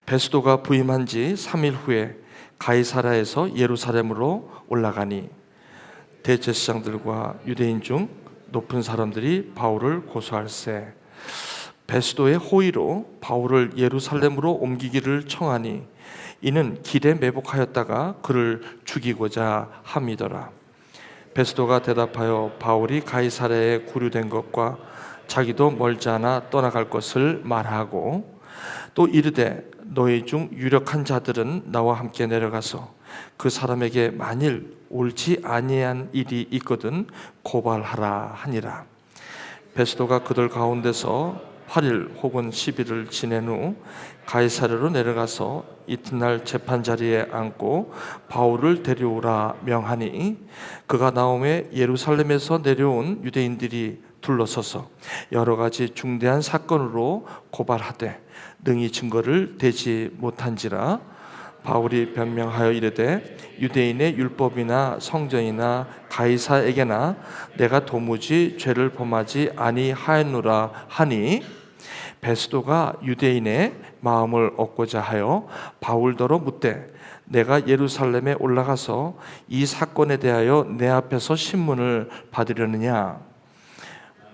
베스도가 부임한 지 3일 후에 가이사랴에서 예루살렘으로 올라가니 대제사장들과 유대인 중 높은 사람들이 바울을 고소할세. 베스도의 호의로 바울을 예루살렘으로 옮기기를 청하니 이는 길에 매복하였다가 그를 죽이고자 함이더라. 베스도가 대답하여 바울이 가이사랴에 구류된 것과 자기도 멀지 않아 떠나갈 것을 말하고 또 이르되 너희 중 유력한 자들은 나와 함께 내려가서 그 사람에게 만일 옳지 아니한 일이 있거든 고발하라 하니라. 베스도가 그들 가운데서 8일 혹은 10일을 지낸 후 가이사랴로 내려가서 이튿날 재판 자리에 앉고 바울을 데려오라 명하니 그가 나오매 예루살렘에서 내려온 유대인들이 둘러서서 여러 가지 중대한 사건으로 고발하되 능히 증거를 대지 못한지라. 바울이 변명하여 이르되 유대인의 율법이나 성전이나 가이사에게나 내가 도무지 죄를 범하지 아니하였노라 하니 베스도가 유대인의 마음을 얻고자 하여 바울더러 묻되 내가 예루살렘에 올라가서 이 사건에 대하여 내 앞에서 신문을 받으려느냐.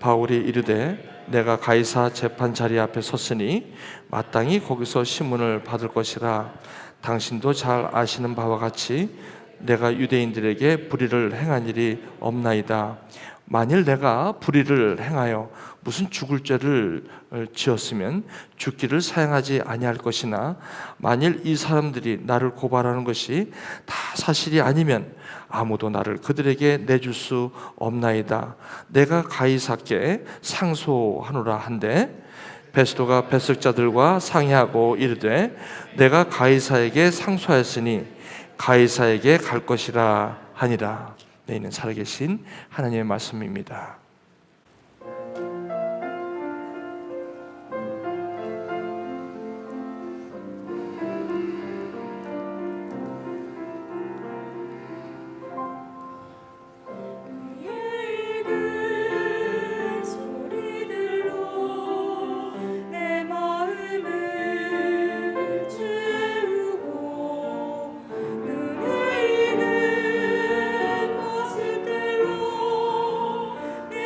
바울이 이르되 내가 가이사 재판 자리 앞에 섰으니 마땅히 거기서 신문을 받을 것이라. 당신도 잘 아시는 바와 같이 내가 유대인들에게 불의를 행한 일이 없나이다. 만일 내가 불의를 행하여 무슨 죽을 죄를 지었으면 죽기를 사양하지 아니할 것이나 만일 이 사람들이 나를 고발하는 것이 다 사실이 아니면 아무도 나를 그들에게 내줄 수 없나이다. 내가 가이사께 상소하노라 한데 베스도가 배석자들과 상의하고 이르되 내가 가이사에게 상소하였으니 가이사에게 갈 것이라 하니라. 네, 이는 살아계신 하나님의 말씀입니다. 내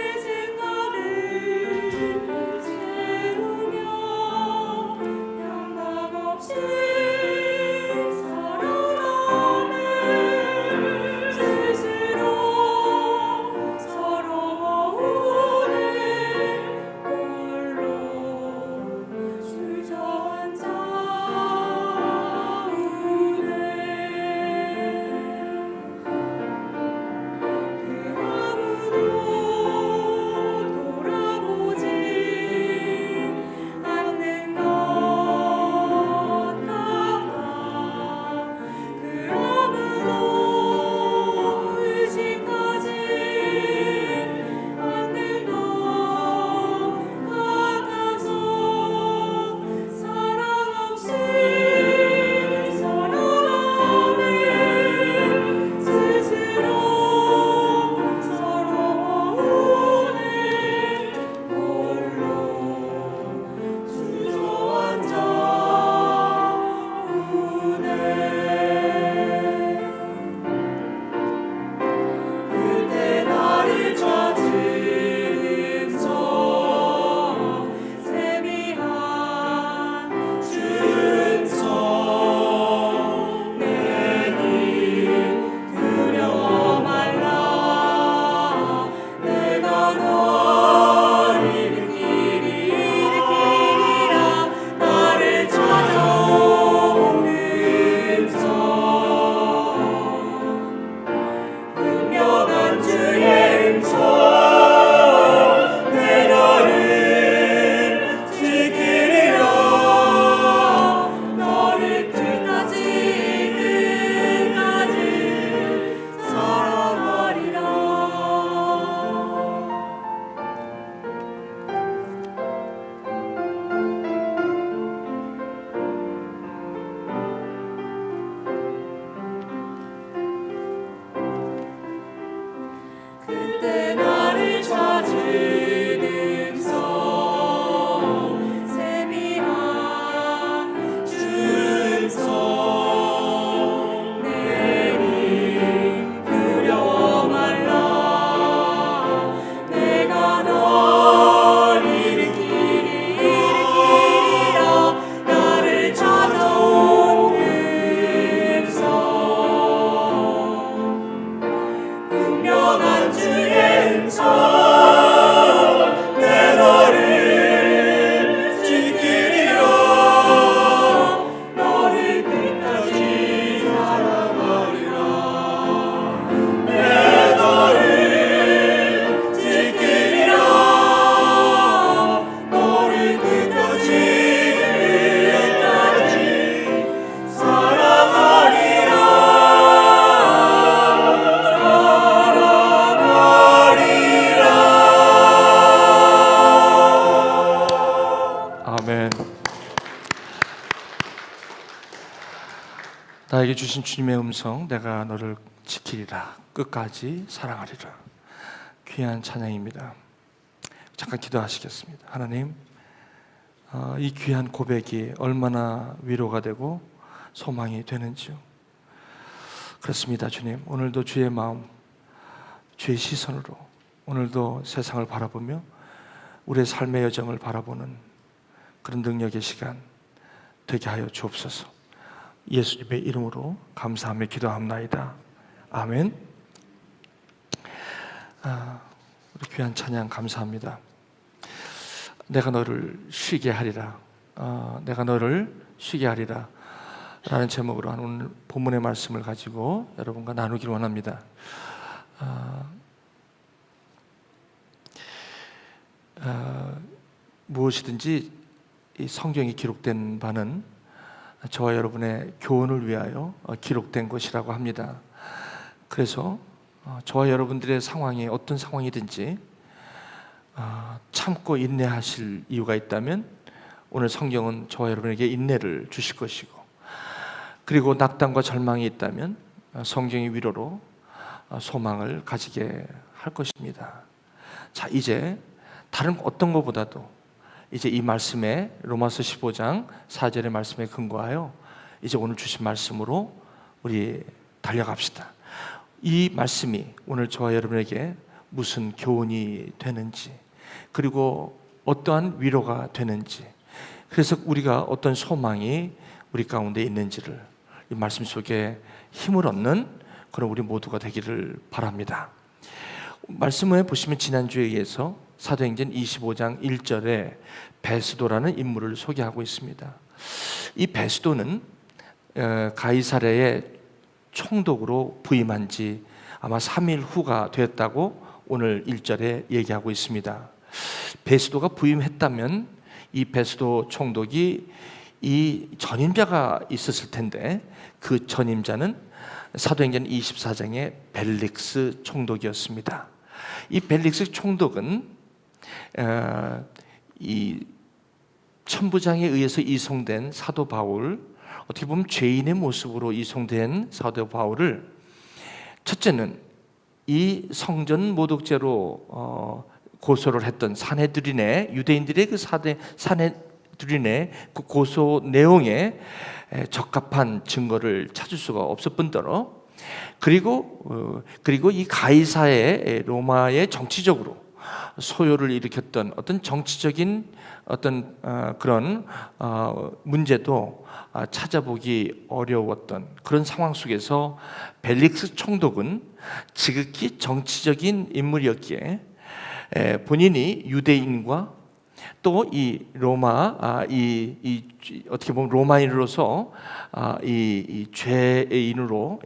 아멘. 나에게 주신 주님의 음성, 내가 너를 지키리라, 끝까지 사랑하리라. 귀한 찬양입니다. 잠깐 기도하시겠습니다. 하나님, 이 귀한 고백이 얼마나 위로가 되고 소망이 되는지요. 그렇습니다. 주님, 오늘도 주의 마음, 주의 시선으로 오늘도 세상을 바라보며 우리의 삶의 여정을 바라보는 그런 능력의 시간 되게 하여 주옵소서. 예수님의 이름으로 감사하며 기도합나이다. 아멘. 우리 귀한 찬양 감사합니다. 내가 너를 쉬게 하리라. 내가 너를 쉬게 하리라 라는 제목으로 오늘 본문의 말씀을 가지고 여러분과 나누기를 원합니다. 무엇이든지 이 성경이 기록된 바는 저와 여러분의 교훈을 위하여 기록된 것이라고 합니다. 그래서 저와 여러분들의 상황이 어떤 상황이든지 참고 인내하실 이유가 있다면 오늘 성경은 저와 여러분에게 인내를 주실 것이고, 그리고 낙담과 절망이 있다면 성경의 위로로 소망을 가지게 할 것입니다. 자, 이제 다른 어떤 것보다도 이제 이 말씀에 로마서 15장 4절의 말씀에 근거하여 이제 오늘 주신 말씀으로 우리 달려갑시다. 이 말씀이 오늘 저와 여러분에게 무슨 교훈이 되는지, 그리고 어떠한 위로가 되는지, 그래서 우리가 어떤 소망이 우리 가운데 있는지를 이 말씀 속에 힘을 얻는 그런 우리 모두가 되기를 바랍니다. 말씀을 보시면 지난주에 의해서 사도행전 25장 1절에 베스도라는 인물을 소개하고 있습니다. 이 베스도는 가이사랴의 총독으로 부임한 지 아마 3일 후가 되었다고 오늘 1절에 얘기하고 있습니다. 베스도가 부임했다면 이 베스도 총독이 이 전임자가 있었을 텐데, 그 전임자는 사도행전 24장의 벨릭스 총독이었습니다. 이 벨릭스 총독은 이 천부장에 의해서 이송된 사도 바울, 어떻게 보면 죄인의 모습으로 이송된 사도 바울을, 첫째는 이 성전 모독죄로 고소를 했던 사내들인의 유대인들의 그 사내들인의 그 고소 내용에 적합한 증거를 찾을 수가 없을 뿐더러, 그리고 이 가이사의 로마의 정치적으로 소요를 일으켰던 어떤 정치적인 어떤 그런 문제도 찾아보기 어려웠던 그런 상황 속에서 벨릭스 총독은 지극히 정치적인 인물이었기에 본인이 유대인과 또 이 로마 어떻게 보면 로마인으로서 이 죄인으로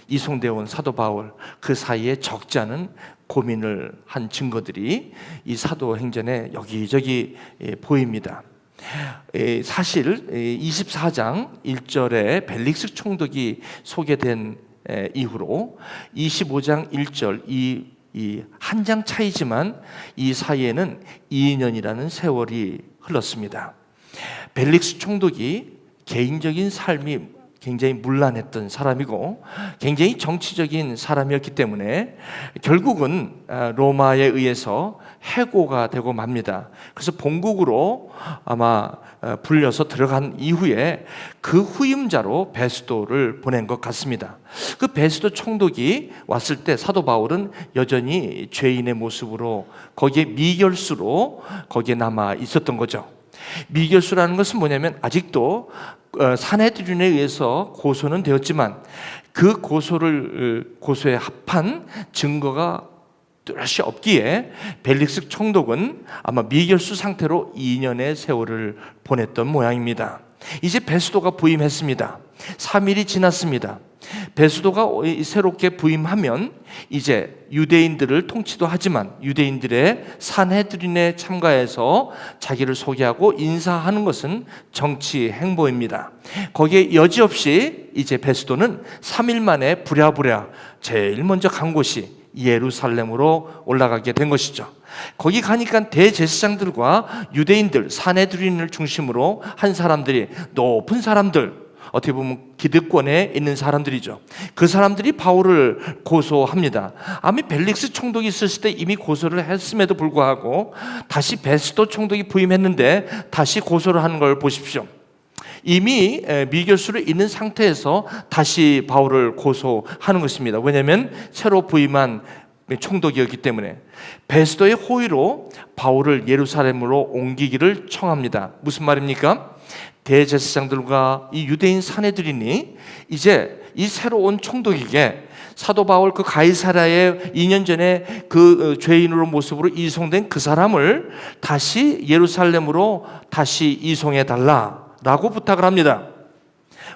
이송되어 온 사도 바울, 그 사이에 적지 않은 고민을 한 증거들이 이 사도행전에 여기저기 보입니다. 사실 24장 1절에 벨릭스 총독이 소개된 이후로 25장 1절 이 한 장 차이지만 이 사이에는 2년이라는 세월이 흘렀습니다. 벨릭스 총독이 개인적인 삶이 굉장히 문란했던 사람이고 굉장히 정치적인 사람이었기 때문에 결국은 로마에 의해서 해고가 되고 맙니다. 그래서 본국으로 아마 불려서 들어간 이후에 그 후임자로 베스도를 보낸 것 같습니다. 그 베스도 총독이 왔을 때 사도 바울은 여전히 죄인의 모습으로 거기에 미결수로 거기에 남아 있었던 거죠. 미결수라는 것은 뭐냐면 아직도 사내들인에 의해서 고소는 되었지만 그 고소에 합한 증거가 뚜렷이 없기에 벨릭스 총독은 아마 미결수 상태로 2년의 세월을 보냈던 모양입니다. 이제 베스도가 부임했습니다. 3일이 지났습니다. 베스도가 새롭게 부임하면 이제 유대인들을 통치도 하지만 유대인들의 산헤드린에 참가해서 자기를 소개하고 인사하는 것은 정치 행보입니다. 거기에 여지없이 이제 베스도는 3일 만에 부랴부랴 제일 먼저 간 곳이 예루살렘으로 올라가게 된 것이죠. 거기 가니까 대제사장들과 유대인들, 사내들인을 중심으로 한 사람들이, 높은 사람들, 어떻게 보면 기득권에 있는 사람들이죠. 그 사람들이 바울을 고소합니다. 아미 벨릭스 총독이 있었을 때 이미 고소를 했음에도 불구하고 다시 베스도 총독이 부임했는데 다시 고소를 하는 걸 보십시오. 이미 미결수로 있는 상태에서 다시 바울을 고소하는 것입니다. 왜냐하면 새로 부임한 총독이었기 때문에. 베스도의 호의로 바울을 예루살렘으로 옮기기를 청합니다. 무슨 말입니까? 대제사장들과 이 유대인 사내들이니 이제 이 새로운 총독에게 사도 바울 그 가이사랴에 2년 전에 그 죄인으로 모습으로 이송된 그 사람을 다시 예루살렘으로 다시 이송해 달라라고 부탁을 합니다.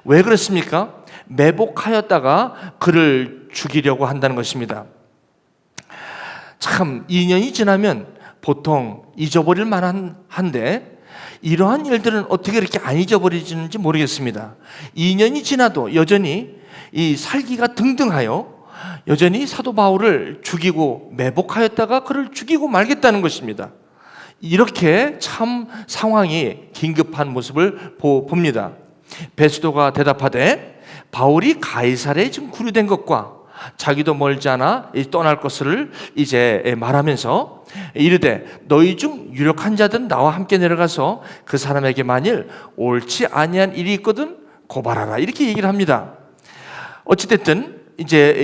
왜 그렇습니까? 매복하였다가 그를 죽이려고 한다는 것입니다. 참 2년이 지나면 보통 잊어버릴 만한 한데 이러한 일들은 어떻게 이렇게 안 잊어버리지는지 모르겠습니다. 2년이 지나도 여전히 이 살기가 등등하여 여전히 사도 바울을 죽이고 매복하였다가 그를 죽이고 말겠다는 것입니다. 이렇게 참 상황이 긴급한 모습을 봅니다. 베스도가 대답하되 바울이 가이사랴에 지금 구류된 것과 자기도 멀지 않아 떠날 것을 이제 말하면서 이르되 너희 중 유력한 자들은 나와 함께 내려가서 그 사람에게 만일 옳지 아니한 일이 있거든 고발하라, 이렇게 얘기를 합니다. 어찌됐든 이제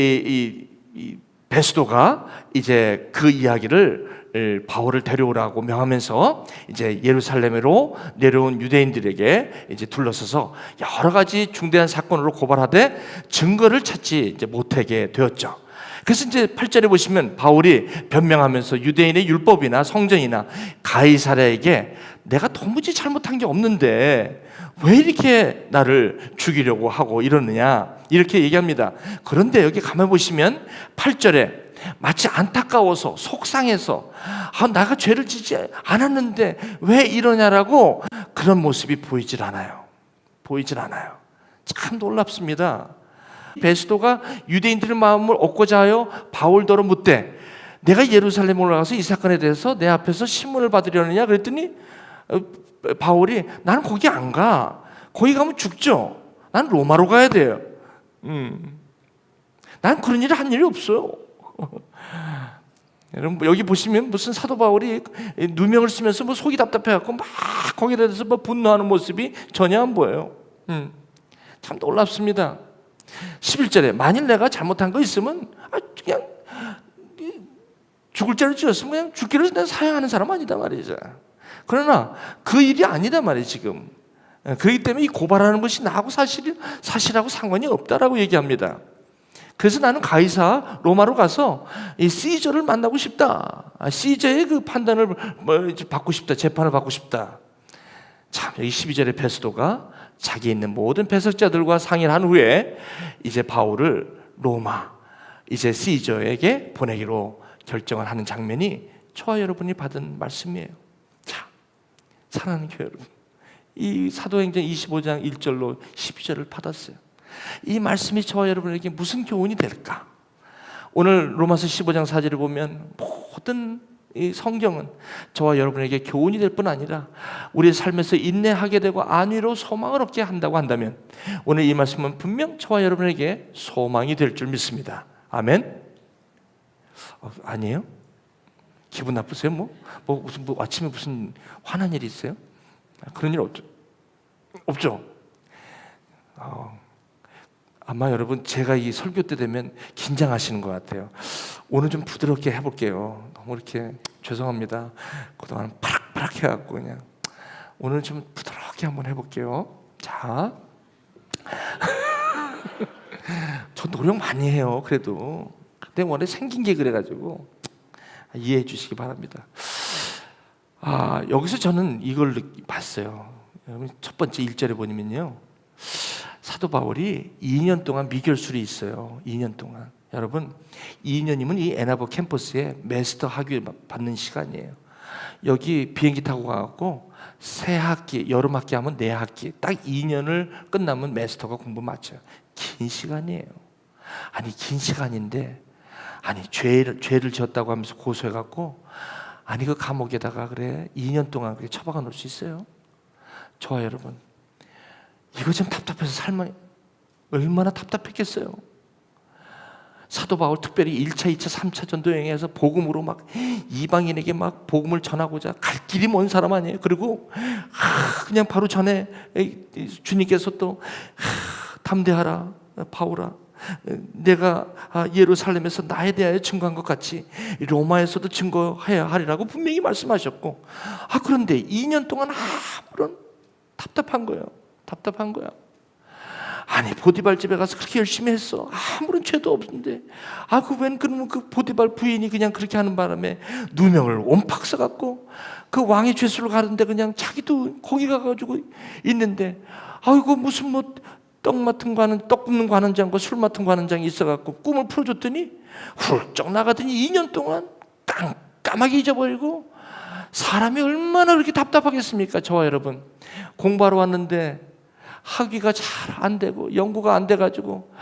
이 베스도가 이제 그 이야기를 바울을 데려오라고 명하면서 이제 예루살렘으로 내려온 유대인들에게 이제 둘러서서 여러 가지 중대한 사건으로 고발하되 증거를 찾지 이제 못하게 되었죠. 그래서 이제 8절에 보시면 바울이 변명하면서 유대인의 율법이나 성전이나 가이사랴에게 내가 도무지 잘못한 게 없는데 왜 이렇게 나를 죽이려고 하고 이러느냐 이렇게 얘기합니다. 그런데 여기 가만 보시면 8절에 마치 안타까워서 속상해서 내가 죄를 지지 않았는데 왜 이러냐라고 그런 모습이 보이질 않아요. 참 놀랍습니다. 베스도가 유대인들의 마음을 얻고자 하여 바울더러 묻되 내가 예루살렘에 올라가서 이 사건에 대해서 내 앞에서 신문을 받으려느냐 그랬더니 바울이 나는 거기 안 가. 거기 가면 죽죠. 난 로마로 가야 돼요. 난 그런 일을 한 일이 없어요. 여러분 여기 보시면 무슨 사도 바울이 누명을 쓰면서 뭐 속이 답답해갖고 막 거기에 대해서 뭐 분노하는 모습이 전혀 안 보여요. 참 놀랍습니다. 11절에 만일 내가 잘못한 거 있으면 그냥 죽을 죄를 지었으면 그냥 죽기를 내가 사양하는 사람 아니다 말이죠. 그러나 그 일이 아니다 말이에요 지금. 그렇기 때문에 이 고발하는 것이 나하고 사실하고 상관이 없다라고 얘기합니다. 그래서 나는 가이사 로마로 가서 이 시저를 만나고 싶다. 시저의 그 판단을 받고 싶다. 재판을 받고 싶다. 참 여기 12절에 베스도가 자기 있는 모든 배석자들과 상의를 한 후에 이제 바울을 로마 이제 시저에게 보내기로 결정을 하는 장면이 저와 여러분이 받은 말씀이에요. 자, 사랑하는 교회 여러분, 이 사도행전 25장 1절로 12절을 받았어요. 이 말씀이 저와 여러분에게 무슨 교훈이 될까? 오늘 로마서 15장 4절을 보면 모든 이 성경은 저와 여러분에게 교훈이 될 뿐 아니라 우리의 삶에서 인내하게 되고 안위로 소망을 얻게 한다고 한다면 오늘 이 말씀은 분명 저와 여러분에게 소망이 될 줄 믿습니다. 아멘? 아니에요? 기분 나쁘세요? 뭐 아침에 무슨 화난 일이 있어요? 그런 일 없죠? 아마 여러분 제가 이 설교 때 되면 긴장하시는 것 같아요. 오늘 좀 부드럽게 해볼게요. 너무 이렇게 죄송합니다. 그동안 파락파락 해갖고 그냥 오늘 좀 부드럽게 한번 해볼게요. 자, 저 노력 많이 해요. 그래도 근데 원래 생긴 게 그래가지고 이해해 주시기 바랍니다. 여기서 저는 이걸 봤어요. 첫 번째 1절에 보면요, 사도 바울이 2년 동안 미결술이 있어요. 2년 동안. 여러분 2년이면 이 애나버 캠퍼스에 메스터 학위 받는 시간이에요. 여기 비행기 타고 가갖고 새 학기, 여름 학기 하면 4학기, 딱 2년을 끝나면 메스터가 공부 마쳐요. 긴 시간이에요. 아니 긴 시간인데 죄를 지었다고 하면서 고소해갖고 아니 그 감옥에다가 그래 2년 동안 그렇게 처박아 놓을 수 있어요? 저와 여러분, 이거 좀 답답해서 살면 얼마나 답답했겠어요. 사도 바울 특별히 1차, 2차, 3차 전도 여행에서 복음으로 막 이방인에게 막 복음을 전하고자 갈 길이 먼 사람 아니에요. 그리고 그냥 바로 전에 주님께서 또 담대하라 바울아, 내가 예루살렘에서 나에 대하여 증거한 것 같이 로마에서도 증거해야 하리라고 분명히 말씀하셨고, 그런데 2년 동안 아무런 답답한 거예요. 답답한 거야. 아니 보디발 집에 가서 그렇게 열심히 했어. 아무런 죄도 없는데 그러면 그 보디발 부인이 그냥 그렇게 하는 바람에 누명을 온팍 써갖고 그 왕의 죄수를 가는데 그냥 자기도 거기 가가지고 있는데, 아이고 무슨 뭐 떡 굽는 관원장과 술 맡은 관원장이 있어갖고 꿈을 풀어줬더니 훌쩍 나가더니 2년 동안 깜깜하게 잊어버리고. 사람이 얼마나 그렇게 답답하겠습니까? 저와 여러분, 공부하러 왔는데 학위가 잘 안 되고 연구가 안 돼가지고,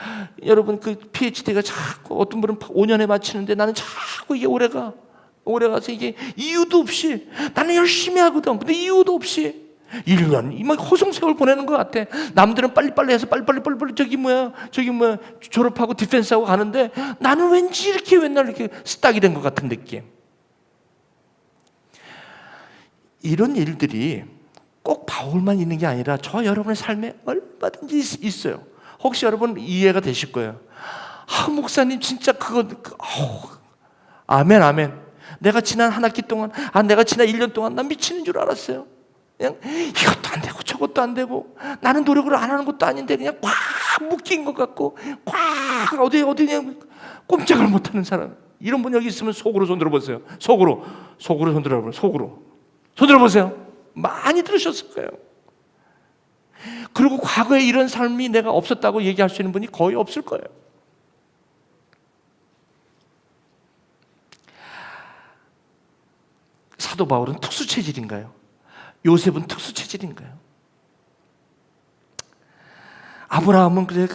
여러분 그 PhD가 자꾸 어떤 분은 5년에 마치는데 나는 자꾸 이게 오래가서 이게 이유도 없이 나는 열심히 하거든. 근데 이유도 없이 1년 막 허송세월 보내는 것 같아. 남들은 빨리빨리 해서 빨리빨리 저기 뭐야 졸업하고 디펜스하고 가는데 나는 왠지 이렇게 맨날 이렇게 스탁이 된 것 같은 느낌. 이런 일들이 꼭 바울만 있는 게 아니라 저 여러분의 삶에 얼마든지 있어요. 혹시 여러분 이해가 되실 거예요. 목사님 진짜 아멘. 내가 지난 한 학기 동안, 내가 지난 1년 동안 난 미치는 줄 알았어요. 그냥 이것도 안 되고 저것도 안 되고 나는 노력을 안 하는 것도 아닌데 그냥 꽉 묶인 것 같고 어디 그냥 꼼짝을 못하는 사람. 이런 분 여기 있으면 속으로 손 들어보세요. 속으로 손 들어보세요. 속으로 손 들어보세요. 많이 들으셨을 거예요. 그리고 과거에 이런 삶이 내가 없었다고 얘기할 수 있는 분이 거의 없을 거예요. 사도 바울은 특수 체질인가요? 요셉은 특수 체질인가요? 아브라함은 그래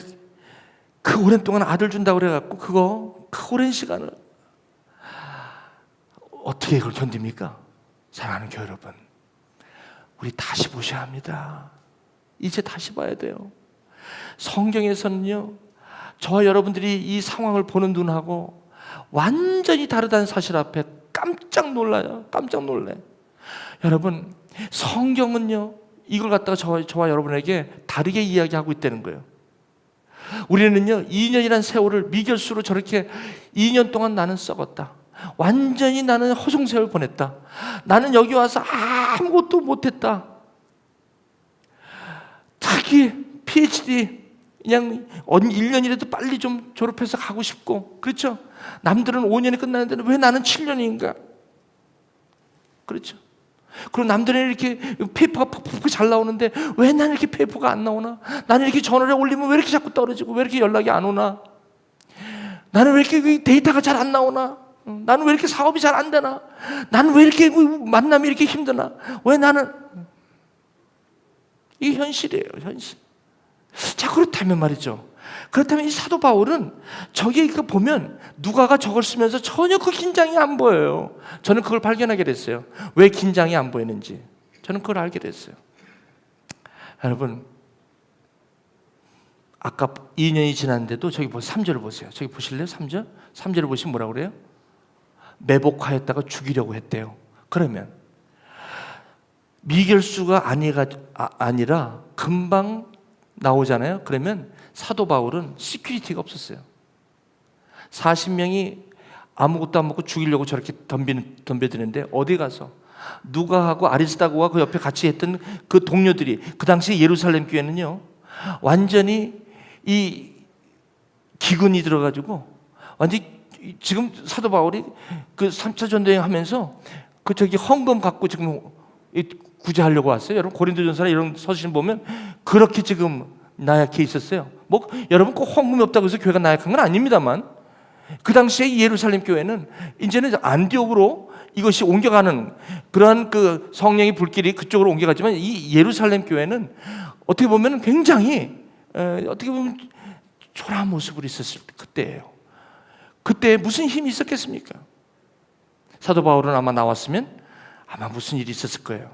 그 오랜 동안 아들 준다고 그래갖고 그 오랜 시간을 어떻게 그걸 견딥니까? 사랑하는 교회 여러분, 우리 다시 보셔야 합니다. 이제 다시 봐야 돼요. 성경에서는요, 저와 여러분들이 이 상황을 보는 눈하고 완전히 다르다는 사실 앞에 깜짝 놀라요. 깜짝 놀래. 여러분, 성경은요, 이걸 갖다가 저와 여러분에게 다르게 이야기하고 있다는 거예요. 우리는요, 2년이라는 세월을 미결수로 저렇게 2년 동안 나는 썩었다. 완전히 나는 허송세월 보냈다. 나는 여기 와서 아무것도 못했다. 특히 PhD 그냥 1년이라도 빨리 좀 졸업해서 가고 싶고, 그렇죠? 남들은 5년이 끝나는데 왜 나는 7년인가? 그렇죠? 그리고 남들은 이렇게 페이퍼가 팍팍 잘 나오는데 왜 나는 이렇게 페이퍼가 안 나오나? 나는 이렇게 전화를 올리면 왜 이렇게 자꾸 떨어지고 왜 이렇게 연락이 안 오나? 나는 왜 이렇게 데이터가 잘 안 나오나? 나는 왜 이렇게 사업이 잘 안 되나? 나는 왜 이렇게 만남이 이렇게 힘드나? 왜 나는? 이게 현실이에요, 현실. 자, 그렇다면 말이죠. 그렇다면 이 사도 바울은 저기 보면 누가가 저걸 쓰면서 전혀 그 긴장이 안 보여요. 저는 그걸 발견하게 됐어요. 왜 긴장이 안 보이는지 저는 그걸 알게 됐어요. 여러분, 아까 2년이 지났는데도 저기 3절을 보세요. 저기 보실래요? 3절? 3절을 보시면 뭐라고 그래요? 매복하였다가 죽이려고 했대요. 그러면 미결수가 아니라 금방 나오잖아요. 그러면 사도 바울은 시큐리티가 없었어요. 40명이 아무것도 안 먹고 죽이려고 저렇게 덤벼드는데 어디 가서 누가하고 아리스다고와 그 옆에 같이 했던 그 동료들이, 그 당시 예루살렘 교회는요 완전히 이 기근이 들어가지고 완전히 지금 사도 바울이 그 3차 전도행 하면서 그 저기 헌금 갖고 지금 구제하려고 왔어요. 여러분 고린도전서나 이런 서신 보면 그렇게 지금 나약해 있었어요. 뭐 여러분 꼭 헌금이 없다고 해서 교회가 나약한 건 아닙니다만, 그 당시에 예루살렘 교회는 이제는 안디옥으로 이것이 옮겨가는 그러한 그 성령의 불길이 그쪽으로 옮겨가지만, 이 예루살렘 교회는 어떻게 보면 굉장히 어떻게 보면 초라한 모습으로 있었을 그때예요. 그때 무슨 힘이 있었겠습니까? 사도 바울은 아마 나왔으면 아마 무슨 일이 있었을 거예요.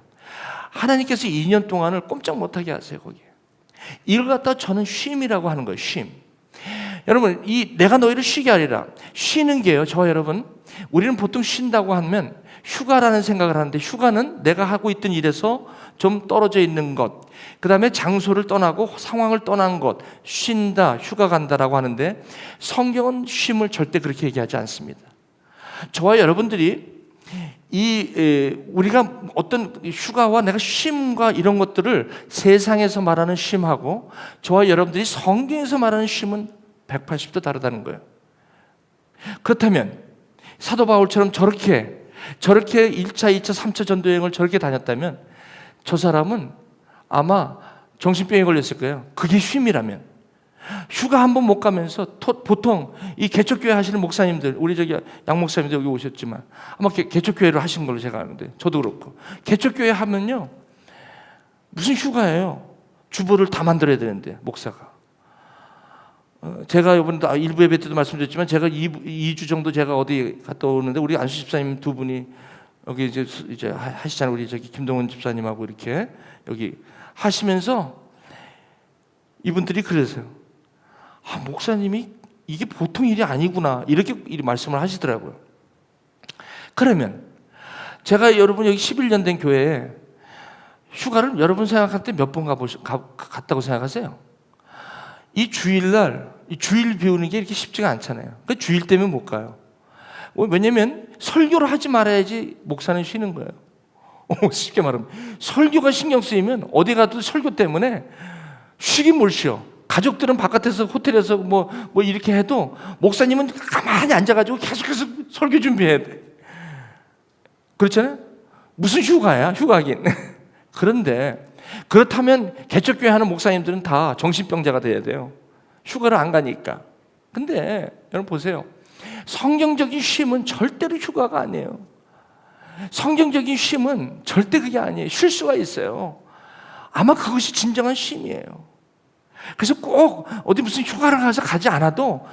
하나님께서 2년 동안을 꼼짝 못하게 하세요. 거기에 이걸 갖다 저는 쉼이라고 하는 거예요. 쉼. 여러분, 이 내가 너희를 쉬게 하리라, 쉬는 게요, 저와 여러분, 우리는 보통 쉰다고 하면 휴가라는 생각을 하는데, 휴가는 내가 하고 있던 일에서 좀 떨어져 있는 것, 그 다음에 장소를 떠나고 상황을 떠난 것, 쉰다, 휴가 간다라고 하는데, 성경은 쉼을 절대 그렇게 얘기하지 않습니다. 저와 여러분들이 우리가 어떤 휴가와 내가 쉼과 이런 것들을 세상에서 말하는 쉼하고 저와 여러분들이 성경에서 말하는 쉼은 180도 다르다는 거예요. 그렇다면 사도 바울처럼 저렇게 1차, 2차, 3차 전도여행을 저렇게 다녔다면 저 사람은 아마 정신병에 걸렸을 거예요. 그게 쉼이라면. 휴가 한 번 못 가면서 보통 이 개척교회 하시는 목사님들, 우리 저기 양 목사님들 여기 오셨지만 아마 개척교회를 하신 걸로 제가 아는데, 저도 그렇고 개척교회 하면요 무슨 휴가예요. 주보를 다 만들어야 되는데 목사가. 제가 이번에 일부 예배 때도 말씀드렸지만 제가 2주 정도 제가 어디 갔다 오는데 우리 안수 집사님 두 분이 여기 이제 하시잖아요. 우리 저기 김동원 집사님하고 이렇게 여기 하시면서 이분들이 그러세요. 목사님이 이게 보통 일이 아니구나, 이렇게 말씀을 하시더라고요. 그러면 제가 여러분 여기 11년 된 교회에 휴가를 여러분 생각할 때 몇 번 갔다고 생각하세요? 이 주일날 이 주일 비우는 게 이렇게 쉽지가 않잖아요. 그 주일 때문에 못 가요. 왜냐면 설교를 하지 말아야지 목사는 쉬는 거예요. 쉽게 말하면 설교가 신경 쓰이면 어디 가도 설교 때문에 쉬긴 뭘 쉬어. 가족들은 바깥에서 호텔에서 뭐 이렇게 해도 목사님은 가만히 앉아가지고 계속해서 설교 준비해야 돼. 그렇잖아요? 무슨 휴가야, 휴가긴. 그런데 그렇다면 개척교회 하는 목사님들은 다 정신병자가 돼야 돼요. 휴가를 안 가니까. 근데 여러분 보세요. 성경적인 쉼은 절대로 휴가가 아니에요. 성경적인 쉼은 절대 그게 아니에요. 쉴 수가 있어요. 아마 그것이 진정한 쉼이에요. 그래서 꼭 어디 무슨 휴가를 가지 않아도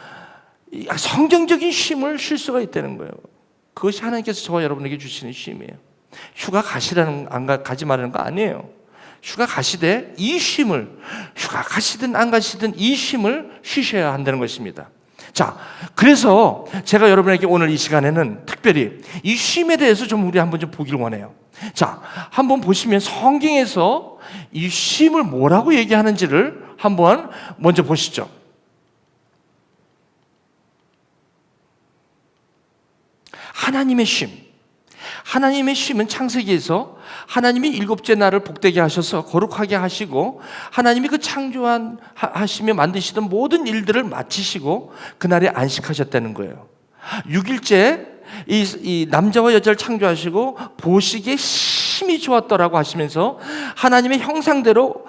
성경적인 쉼을 쉴 수가 있다는 거예요. 그것이 하나님께서 저와 여러분에게 주시는 쉼이에요. 휴가 가지 말라는 거 아니에요. 휴가 가시되 이 쉼을, 휴가 가시든 안 가시든 이 쉼을 쉬셔야 한다는 것입니다. 자, 그래서 제가 여러분에게 오늘 이 시간에는 특별히 이 쉼에 대해서 좀 우리 한번 좀 보기를 원해요. 자, 한번 보시면 성경에서 이 쉼을 뭐라고 얘기하는지를 한번 먼저 보시죠. 하나님의 쉼. 하나님의 쉼은 창세기에서 하나님이 일곱째 날을 복되게 하셔서 거룩하게 하시고 하나님이 그 하시며 만드시던 모든 일들을 마치시고 그날에 안식하셨다는 거예요. 6일째 이 남자와 여자를 창조하시고 보시기에 심히 좋았더라고 하시면서 하나님의 형상대로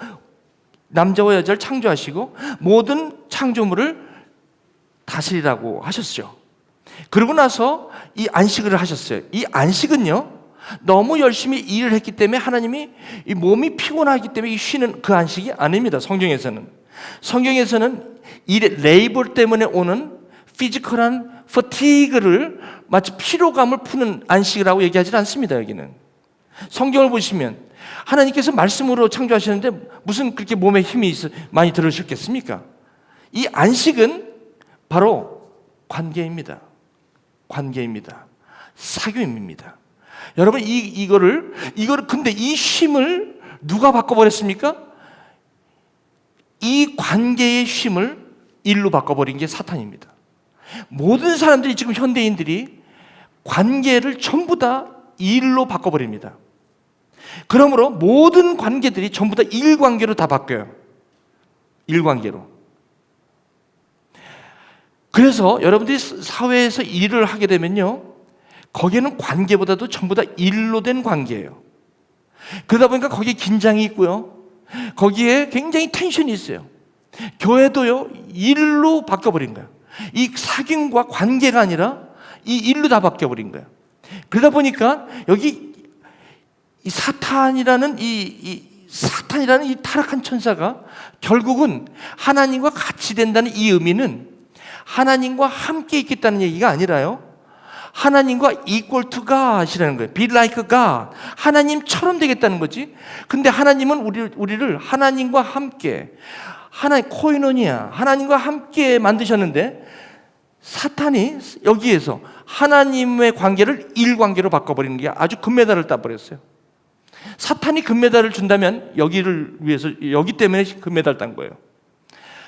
남자와 여자를 창조하시고 모든 창조물을 다스리라고 하셨죠. 그러고 나서 이 안식을 하셨어요. 이 안식은요, 너무 열심히 일을 했기 때문에 하나님이 이 몸이 피곤하기 때문에 쉬는 그 안식이 아닙니다. 성경에서는 일의 레이벌 때문에 오는 피지컬한 fatigue를 마치 피로감을 푸는 안식이라고 얘기하지 않습니다. 여기는 성경을 보시면 하나님께서 말씀으로 창조하시는데 무슨 그렇게 몸에 힘이 많이 들으셨겠습니까? 이 안식은 바로 관계입니다. 사귐입니다. 여러분 이거를 근데 이 쉼을 누가 바꿔버렸습니까? 이 관계의 쉼을 일로 바꿔버린 게 사탄입니다. 모든 사람들이 지금 현대인들이 관계를 전부 다 일로 바꿔버립니다. 그러므로 모든 관계들이 전부 다 일관계로 다 바뀌어요. 일관계로. 그래서 여러분들이 사회에서 일을 하게 되면요, 거기에는 관계보다도 전부 다 일로 된 관계예요. 그러다 보니까 거기에 긴장이 있고요, 거기에 굉장히 텐션이 있어요. 교회도요, 일로 바뀌어버린 거예요. 이 사귐과 관계가 아니라 이 일로 다 바뀌어버린 거예요. 그러다 보니까 여기 이 사탄이라는 이 타락한 천사가 결국은 하나님과 같이 된다는 이 의미는 하나님과 함께 있겠다는 얘기가 아니라요, 하나님과 equal to God이라는 거예요. Be like God. 하나님처럼 되겠다는 거지. 근데 하나님은 우리를 하나님과 함께, 하나님 코이노니아, 하나님과 함께 만드셨는데 사탄이 여기에서 하나님의 관계를 일관계로 바꿔버리는 게 아주 금메달을 따버렸어요. 사탄이 금메달을 준다면 여기를 위해서, 여기 때문에 금메달 딴 거예요.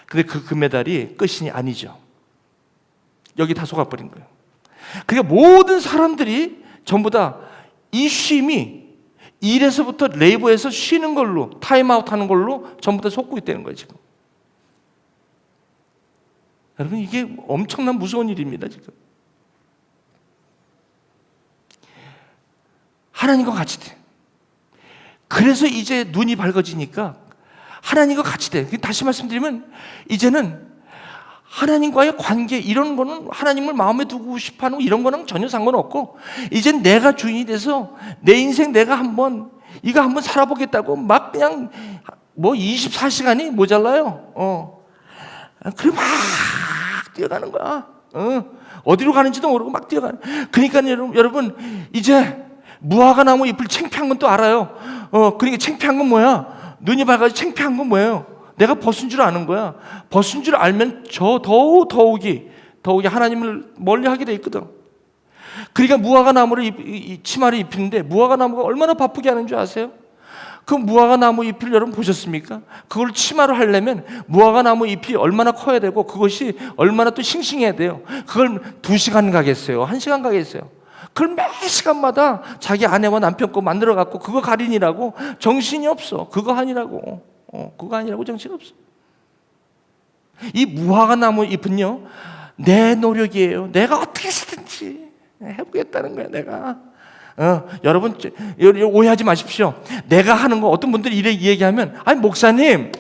근데 그 금메달이 끝이 아니죠. 여기 다 속아버린 거예요. 그러니까 모든 사람들이 전부 다 이 쉼이 일에서부터 레이버에서 쉬는 걸로, 타임아웃 하는 걸로 전부 다 속고 있다는 거예요, 지금. 여러분, 이게 엄청난 무서운 일입니다, 지금. 하나님과 같이 돼. 그래서 이제 눈이 밝아지니까 하나님과 같이 돼. 다시 말씀드리면 이제는 하나님과의 관계, 이런 거는 하나님을 마음에 두고 싶어하는 이런 거는 전혀 상관없고, 이젠 내가 주인이 돼서 내 인생 내가 이거 한번 살아보겠다고 막 그냥 24시간이 모자라요. 그래 막 뛰어가는 거야. 어디로 가는지도 모르고 막 뛰어가는. 그러니까 여러분 이제 무화과 나무 잎을 창피한 건 또 알아요. 그러니까 창피한 건 뭐야? 눈이 밝아서 창피한 건 뭐예요? 내가 벗은 줄 아는 거야. 벗은 줄 알면 더욱이 하나님을 멀리하게 돼 있거든. 그러니까 무화과 나무를 치마를 입히는데 무화과 나무가 얼마나 바쁘게 하는 줄 아세요? 그 무화과 나무 잎을 여러분 보셨습니까? 그걸 치마로 하려면 무화과 나무 잎이 얼마나 커야 되고 그것이 얼마나 또 싱싱해야 돼요. 그걸 2시간 가겠어요? 1시간 가겠어요? 그걸 매 시간마다 자기 아내와 남편 거 만들어 갖고 그거 가리니라고 정신이 없어. 그거 아니라고. 그거 아니라고 정신 없어. 이 무화과 나무 잎은요, 내 노력이에요. 내가 어떻게 쓰든지 해보겠다는 거야, 내가. 여러분 오해하지 마십시오. 내가 하는 거 어떤 분들이 이래 얘기하면, 아니 목사님,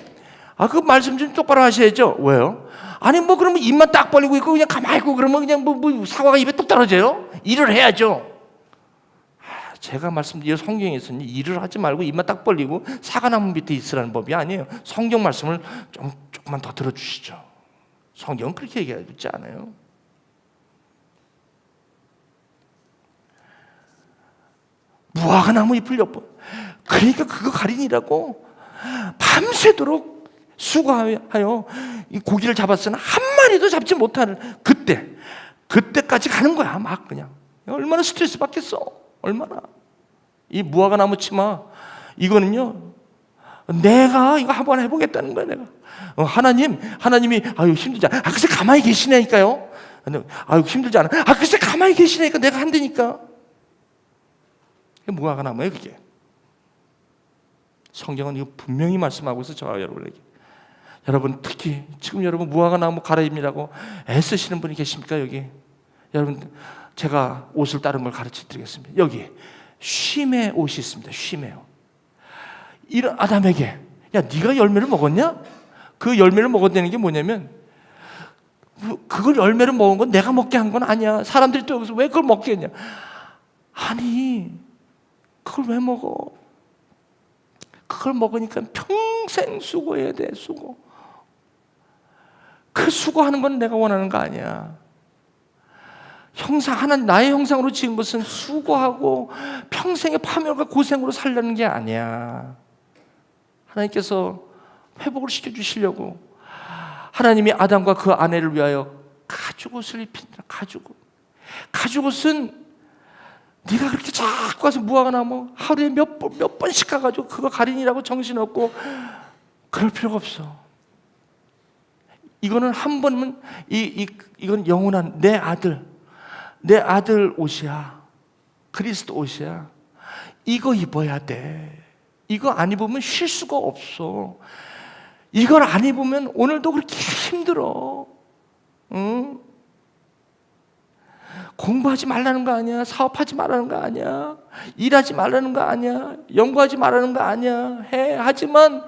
그 말씀 좀 똑바로 하셔야죠. 왜요? 아니 그러면 입만 딱 벌리고 있고 그냥 가만히 있고 그러면 그냥 사과가 입에 뚝 떨어져요? 일을 해야죠. 제가 말씀드린 성경에서는 일을 하지 말고 입만 딱 벌리고 사과나무 밑에 있으라는 법이 아니에요. 성경 말씀을 조금만 더 들어주시죠. 성경은 그렇게 얘기하고 있지 않아요. 무화과 나무 잎을 엿보. 그러니까 그거 가리니라고 밤새도록 수고하여 이 고기를 잡았으나 한 마리도 잡지 못하는 그때까지 가는 거야. 막 그냥 얼마나 스트레스 받겠어. 얼마나. 이 무화과 나무 치마 이거는요, 내가 이거 한번 해보겠다는 거야. 내가 하나님이 힘들지 않아. 글쎄 가만히 계시냐니까요. 힘들지 않아. 글쎄 가만히 계시냐니까 내가 한다니까. 무화과 나무예요, 그게. 성경은 이거 분명히 말씀하고 있어, 저와 여러분에게. 여러분 특히 지금 여러분 무화과 나무 갈아입으라고 애쓰시는 분이 계십니까, 여기? 여러분 제가 옷을 다른 걸 가르쳐 드리겠습니다. 여기 쉼의 옷이 있습니다. 쉼의 옷. 이런 아담에게, 야 네가 열매를 먹었냐? 그 열매를 먹었다는 게 뭐냐면, 그걸 열매를 먹은 건 내가 먹게 한 건 아니야. 사람들이 또 여기서 왜 그걸 먹게 했냐? 아니 그걸 왜 먹어? 그걸 먹으니까 평생 수고해야 돼. 수고. 그 수고하는 건 내가 원하는 거 아니야. 하나님 나의 형상으로 지은 것은 수고하고 평생의 파멸과 고생으로 살려는 게 아니야. 하나님께서 회복을 시켜주시려고 하나님이 아담과 그 아내를 위하여 가죽옷을 입힌다. 가죽옷은 네가 그렇게 자꾸 가서 무화과 나무 하루에 몇 번씩 가가지고 그거 가리니라고 정신없고 그럴 필요가 없어. 이거는 한 번은 이건 영원한 내 아들 옷이야. 그리스도 옷이야. 이거 입어야 돼. 이거 안 입으면 쉴 수가 없어. 이걸 안 입으면 오늘도 그렇게 힘들어. 응? 공부하지 말라는 거 아니야. 사업하지 말라는 거 아니야. 일하지 말라는 거 아니야. 연구하지 말라는 거 아니야. 하지만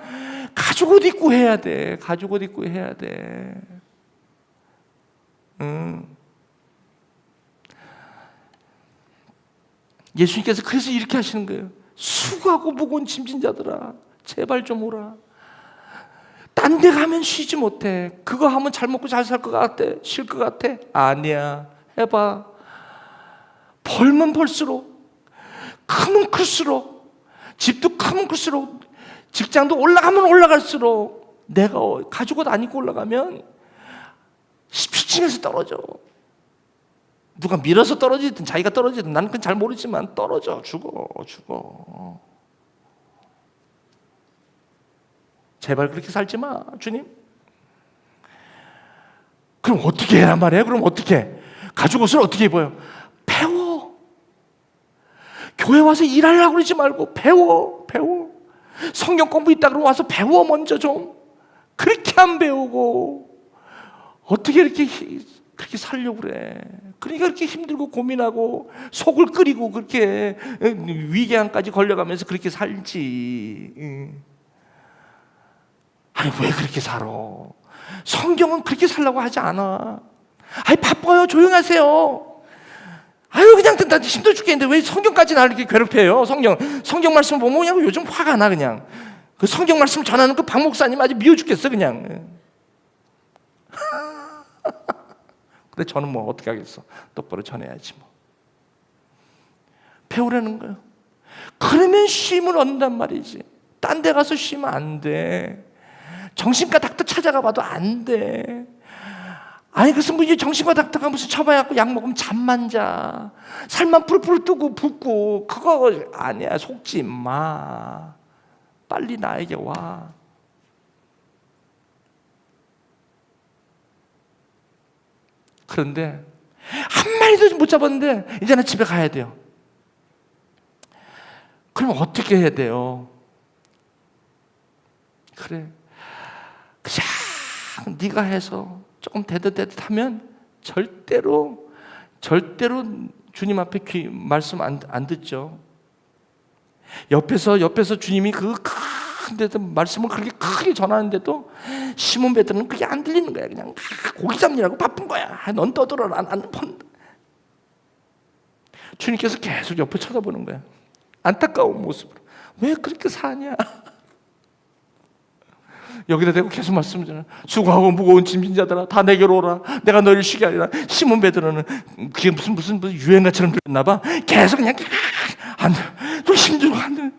가죽옷 입고 해야 돼. 가죽옷 입고 해야 돼. 예수님께서 그래서 이렇게 하시는 거예요. 수고하고 무거운 짐진 자들아, 제발 좀 오라. 딴 데 가면 쉬지 못해. 그거 하면 잘 먹고 잘 살 것 같아? 쉴 것 같아? 아니야. 해봐. 벌면 벌수록, 크면 클수록, 집도 크면 클수록, 직장도 올라가면 올라갈수록, 내가 가지고 다니고 올라가면 17층에서 떨어져. 누가 밀어서 떨어지든 자기가 떨어지든 나는 그건 잘 모르지만 떨어져. 죽어. 제발 그렇게 살지 마, 주님. 그럼 어떻게 해란 말이에요? 그럼 어떻게 해? 가죽 옷을 어떻게 입어요? 배워. 교회 와서 일하려고 그러지 말고 배워. 성경 공부 있다 그러면 와서 배워. 먼저 좀. 그렇게 안 배우고 어떻게 그렇게 살려고 그래? 그러니까 그렇게 힘들고 고민하고 속을 끓이고 그렇게 위궤양까지 걸려가면서 그렇게 살지. 아니 왜 그렇게 살아? 성경은 그렇게 살라고 하지 않아. 아니 바빠요. 조용하세요. 아유 그냥 나 힘들어 죽겠는데 왜 성경까지 나를 이렇게 괴롭혀요? 성경 말씀 보면 그냥 요즘 화가 나. 그냥 그 성경 말씀 전하는 그 박 목사님 아주 미워 죽겠어 그냥. 근데 저는 뭐 어떻게 하겠어? 똑바로 전해야지 뭐. 배우라는 거예요. 그러면 쉼을 얻는단 말이지. 딴 데 가서 쉬면 안 돼. 정신과 닥터 찾아가 봐도 안 돼. 아니 그래서 뭐 이제 정신과 닥터가 무슨 처방해갖고 약 먹으면 잠만 자. 살만 푸르푸르 뜨고 붓고 그거 아니야. 속지 마. 빨리 나에게 와. 그런데 한 마리도 못 잡았는데 이제는 집에 가야 돼요. 그럼 어떻게 해야 돼요? 그래, 그냥 네가 해서 조금 대듯하면 절대로 주님 앞에 말씀 안 듣죠. 옆에서 주님이 그 큰데도 말씀을 그렇게 크게 전하는데도 시몬 베드로는 그게 안 들리는 거야. 그냥 고기 잡느라고 바쁜 거야. 넌 떠들어라. 나는 본다. 주님께서 계속 옆에 쳐다보는 거야. 안타까운 모습으로. 왜 그렇게 사냐? 여기다 대고 계속 말씀드려요. 수고하고 무거운 짐진 자들아 다 내게로 오라. 내가 너희를 쉬게 하리라. 시몬 베드로는 그게 무슨 유행가처럼 들렸나 봐. 계속 그냥 안 돼. 또 힘들고 안 돼.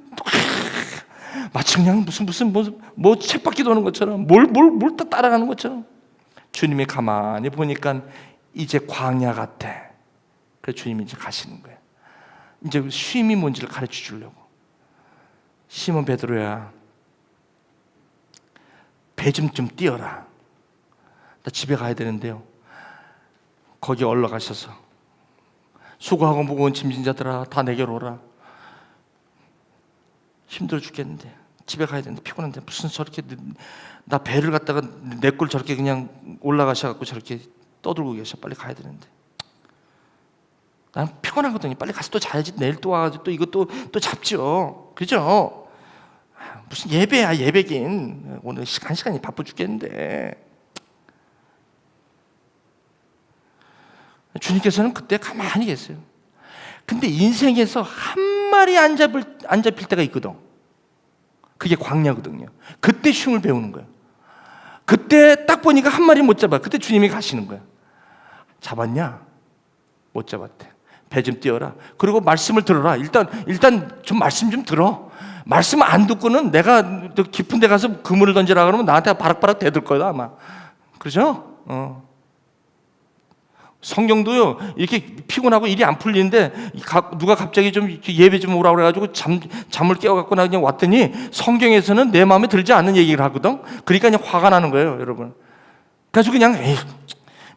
마치 그냥 무슨 쳇바퀴 도는 것처럼 뭘 따라가는 것처럼. 주님이 가만히 보니까 이제 광야 같아. 그래서 주님이 이제 가시는 거예요. 이제 쉼이 뭔지를 가르쳐 주려고. 시몬 베드로야, 배 좀 띄어라. 나 집에 가야 되는데요. 거기 올라가셔서 수고하고 무거운 짐진 자들아 다 내게로 오라. 힘들어 죽겠는데 집에 가야 되는데 피곤한데 무슨 저렇게 나 배를 갖다가 내 꼴 저렇게 그냥 올라가셔갖고 저렇게 떠들고 계셔. 빨리 가야 되는데 난 피곤하거든요. 빨리 가서 또 자야지. 내일 또 와가지고 또 이거 또 잡죠. 그죠? 무슨 예배야 예배긴. 오늘 시간이 바빠 죽겠는데. 주님께서는 그때 가만히 계세요. 근데 인생에서 한 마리 안 잡힐 때가 있거든. 그게 광야거든요. 그때 쉼을 배우는 거예요. 그때 딱 보니까 한 마리 못 잡아. 그때 주님이 가시는 거야. 잡았냐? 못 잡았대. 배 좀 띄어라. 그리고 말씀을 들어라. 일단 좀 말씀 좀 들어. 말씀 안 듣고는 내가 깊은 데 가서 그물을 던지라 그러면 나한테 바락바락 대들 거다 아마. 그렇죠? 성경도요 이렇게 피곤하고 일이 안 풀리는데 누가 갑자기 좀 예배 좀 오라고 그래가지고 잠을 깨워갖고 나 그냥 왔더니 성경에서는 내 마음에 들지 않는 얘기를 하거든. 그러니까 그냥 화가 나는 거예요, 여러분. 그래서 그냥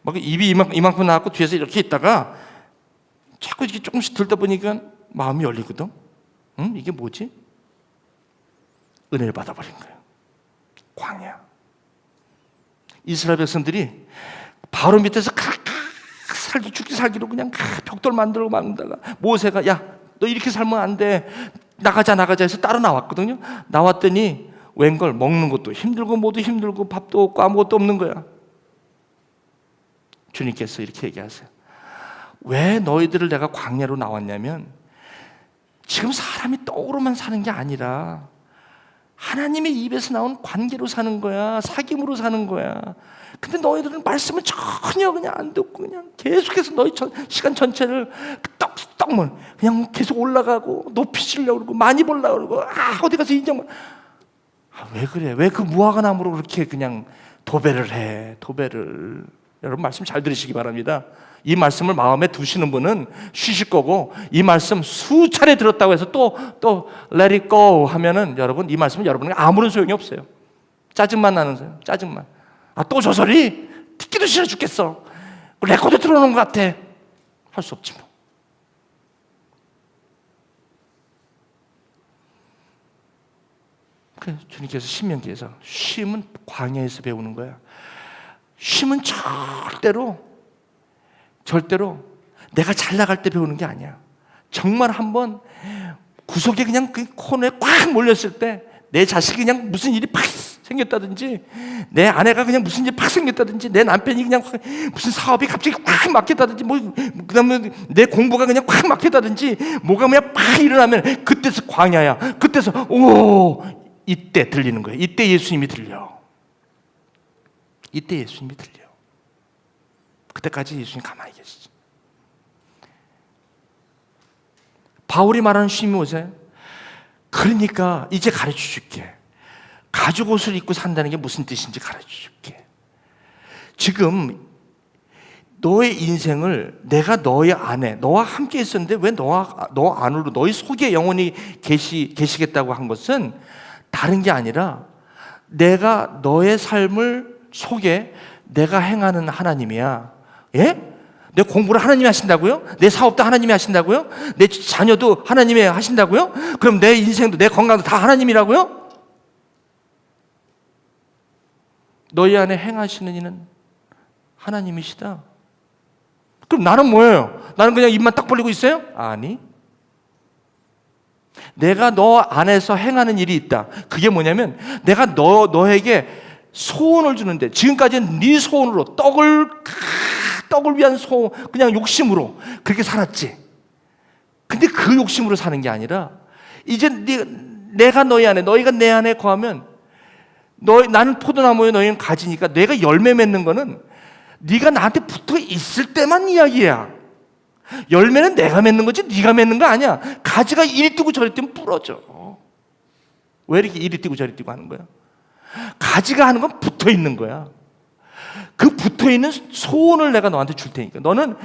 막 입이 이만큼 나왔고 뒤에서 이렇게 있다가 자꾸 이렇게 조금씩 들다 보니까 마음이 열리거든. 이게 뭐지? 은혜를 받아버린 거예요. 광야. 이스라엘 백성들이 바로 밑에서 죽기 살기로 그냥 벽돌 만들고 막다가 모세가 야, 너 이렇게 살면 안 돼. 나가자 해서 따라 나왔거든요. 나왔더니 웬걸 먹는 것도 힘들고 뭐도 힘들고 밥도 없고 아무것도 없는 거야. 주님께서 이렇게 얘기하세요. 왜 너희들을 내가 광야로 나왔냐면 지금 사람이 떡으로만 사는 게 아니라 하나님의 입에서 나온 관계로 사는 거야. 사귐으로 사는 거야. 근데 너희들은 말씀을 전혀 그냥 안 듣고 그냥 계속해서 너희 시간 전체를 떡떡만 그냥 계속 올라가고 높이 치려고 그러고 많이 보려고 그러고 어디 가서 인정. 왜 그래? 왜 그 무화과 나무로 그렇게 그냥 도배를 해? 도배를. 여러분 말씀 잘 들으시기 바랍니다. 이 말씀을 마음에 두시는 분은 쉬실 거고, 이 말씀 수차례 들었다고 해서 또 let it go 하면은 여러분 이 말씀은 여러분에게 아무런 소용이 없어요. 짜증만 나는 거예요. 짜증만. 또 저 소리 듣기도 싫어 죽겠어. 레코드 틀어놓은 것 같아. 할 수 없지 뭐. 그래서 주님께서 신명기에서 쉼은 광야에서 배우는 거야. 쉼은 절대로 내가 잘 나갈 때 배우는 게 아니야. 정말 한번 구석에 그냥 그 코너에 꽉 몰렸을 때 내 자식이 그냥 무슨 일이 팍 생겼다든지, 내 아내가 그냥 무슨 일이 팍 생겼다든지, 내 남편이 그냥 무슨 사업이 갑자기 꽉 막혔다든지, 그다음에 내 공부가 그냥 꽉 막혔다든지, 뭐가 그냥 팍 일어나면 그때서 광야야. 그때서 이때 들리는 거예요. 이때 예수님이 들려. 이때 예수님이 들려. 그때까지 예수님 가만히 계시지. 바울이 말하는 쉼이 뭐세요? 그러니까 이제 가르쳐 줄게. 가죽 옷을 입고 산다는 게 무슨 뜻인지 가르쳐 줄게. 지금 너의 인생을 내가 너의 안에, 너와 함께 있었는데 왜 너 안으로, 너의 속에 영원히 계시겠다고 한 것은 다른 게 아니라 내가 너의 삶을 속에 내가 행하는 하나님이야. 예? 내 공부를 하나님이 하신다고요? 내 사업도 하나님이 하신다고요? 내 자녀도 하나님이 하신다고요? 그럼 내 인생도 내 건강도 다 하나님이라고요? 너희 안에 행하시는 이는 하나님이시다. 그럼 나는 뭐예요? 나는 그냥 입만 딱 벌리고 있어요? 아니. 내가 너 안에서 행하는 일이 있다. 그게 뭐냐면 내가 너에게 소원을 주는데, 지금까지는 네 소원으로 떡을 위한 그냥 욕심으로 그렇게 살았지. 근데 그 욕심으로 사는 게 아니라 이제 내가 너희 안에, 너희가 내 안에 거하면 나는 포도나무에 너희는 가지니까 내가 열매 맺는 거는 네가 나한테 붙어 있을 때만 이야기야. 열매는 내가 맺는 거지 네가 맺는 거 아니야. 가지가 이리 뛰고 저리 뛰면 부러져. 왜 이렇게 이리 뛰고 저리 뛰고 하는 거야? 가지가 하는 건 붙어 있는 거야. 그 붙어 있는 소원을 내가 너한테 줄 테니까 너는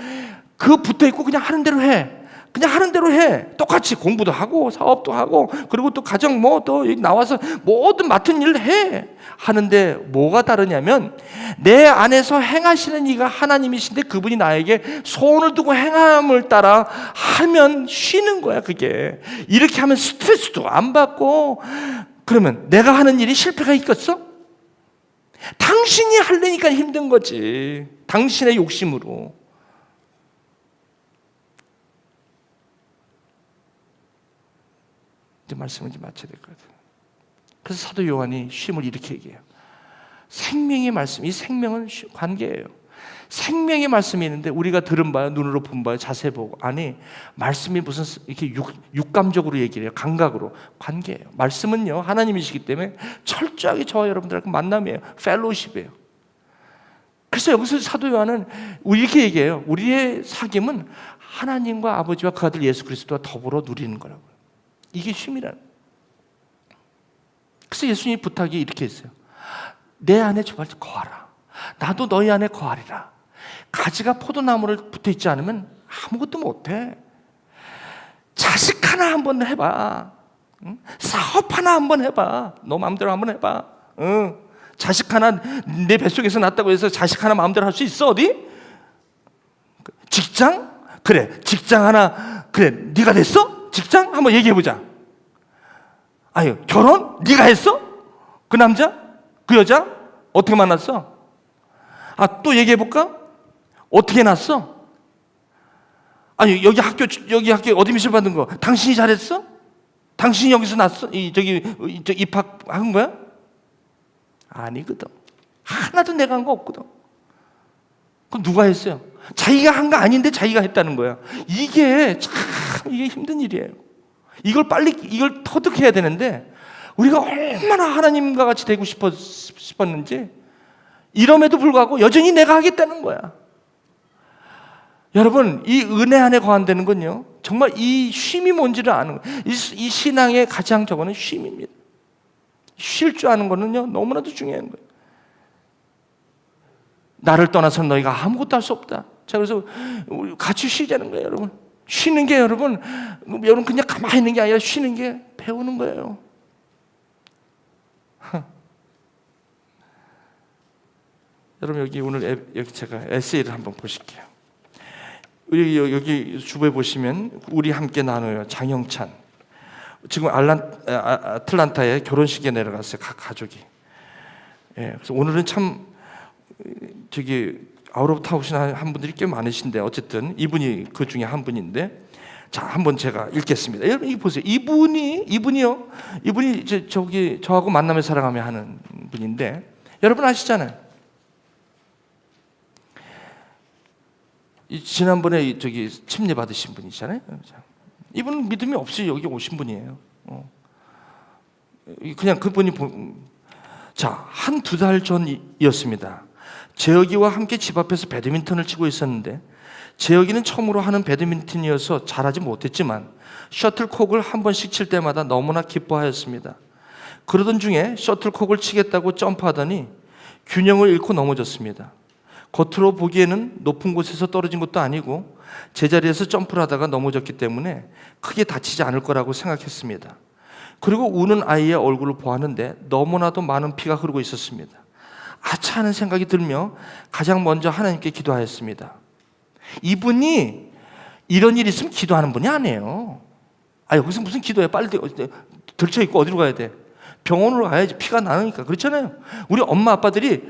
그 붙어 있고 그냥 하는 대로 해. 그냥 하는 대로 해. 똑같이 공부도 하고 사업도 하고 그리고 또 가정 또 나와서 모든 맡은 일을 해. 하는데 뭐가 다르냐면 내 안에서 행하시는 이가 하나님이신데 그분이 나에게 소원을 두고 행함을 따라 하면 쉬는 거야. 그게 이렇게 하면 스트레스도 안 받고. 그러면 내가 하는 일이 실패가 있겠어? 당신이 하려니까 힘든 거지. 당신의 욕심으로. 이제 말씀을 이제 마쳐야 될 것 같아요. 그래서 사도 요한이 쉼을 이렇게 얘기해요. 생명의 말씀, 이 생명은 관계예요. 생명의 말씀이 있는데 우리가 들은 바요, 눈으로 본 바요, 자세히 보고. 아니, 말씀이 무슨 이렇게 육감적으로 얘기를 해요. 감각으로. 관계예요. 말씀은요, 하나님이시기 때문에 철저하게 저와 여러분들하고 만남이에요. 펠로우십이에요. 그래서 여기서 사도 요한은 이렇게 얘기해요. 우리의 사귐은 하나님과 아버지와 그 아들 예수 그리스도와 더불어 누리는 거라고요. 이게 쉼이라는. 그래서 예수님이 부탁이 이렇게 했어요. 내 안에 정말 거하라. 나도 너희 안에 거하리라. 가지가 포도나무를 붙어있지 않으면 아무것도 못해. 자식 하나 한번 해봐. 응? 사업 하나 한번 해봐. 너 마음대로 한번 해봐. 응. 자식 하나 내 뱃속에서 낳았다고 해서 자식 하나 마음대로 할 수 있어 어디? 직장? 그래, 직장 하나. 그래, 네가 됐어? 직장? 한번 얘기해보자. 아니, 결혼? 네가 했어? 그 남자? 그 여자? 어떻게 만났어? 또 얘기해볼까? 어떻게 났어? 아니, 여기 학교 어드미션 받은 거 당신이 잘했어? 당신이 여기서 났어? 입학한 거야? 아니거든. 하나도 내가 한 거 없거든. 그럼 누가 했어요? 자기가 한 거 아닌데 자기가 했다는 거야. 이게 참 힘든 일이에요. 이걸 터득해야 되는데 우리가 얼마나 하나님과 같이 되고 싶었는지 이럼에도 불구하고 여전히 내가 하겠다는 거야. 여러분, 이 은혜 안에 거한다는 건요, 정말 이 쉼이 뭔지를 아는 거예요. 이 신앙의 가장 저거는 쉼입니다. 쉴 줄 아는 거는요, 너무나도 중요한 거예요. 나를 떠나서는 너희가 아무것도 할 수 없다. 자, 그래서 같이 쉬자는 거예요, 여러분. 쉬는 게 여러분 그냥 가만히 있는 게 아니라 쉬는 게 배우는 거예요. 여러분, 여기 오늘 여기 제가 에세이를 한번 보실게요. 우리 여기 주부에 보시면 우리 함께 나눠요. 장영찬. 지금 아틀란타에 결혼식에 내려갔어요. 각 가족이. 예, 그래서 오늘은 참 아웃 오브 타운이신 한 분들이 꽤 많으신데 어쨌든 이분이 그 중에 한 분인데, 자, 한번 제가 읽겠습니다. 여러분, 이 보세요. 이분이요. 이분이 저하고 만남을 사랑하며 하는 분인데, 여러분 아시잖아요. 지난번에 침례 받으신 분이잖아요. 이분은 믿음이 없이 여기 오신 분이에요. 그냥 그분이 한두 달 전이었습니다. 재혁이와 함께 집 앞에서 배드민턴을 치고 있었는데, 재혁이는 처음으로 하는 배드민턴이어서 잘하지 못했지만 셔틀콕을 한 번씩 칠 때마다 너무나 기뻐하였습니다. 그러던 중에 셔틀콕을 치겠다고 점프하더니 균형을 잃고 넘어졌습니다. 겉으로 보기에는 높은 곳에서 떨어진 것도 아니고 제자리에서 점프를 하다가 넘어졌기 때문에 크게 다치지 않을 거라고 생각했습니다. 그리고 우는 아이의 얼굴을 보았는데 너무나도 많은 피가 흐르고 있었습니다. 아차 하는 생각이 들며 가장 먼저 하나님께 기도하였습니다. 이분이 이런 일이 있으면 기도하는 분이 아니에요. 여기서 무슨 기도해? 빨리 들쳐있고 어디로 가야 돼? 병원으로 가야지. 피가 나니까. 그렇잖아요. 우리 엄마 아빠들이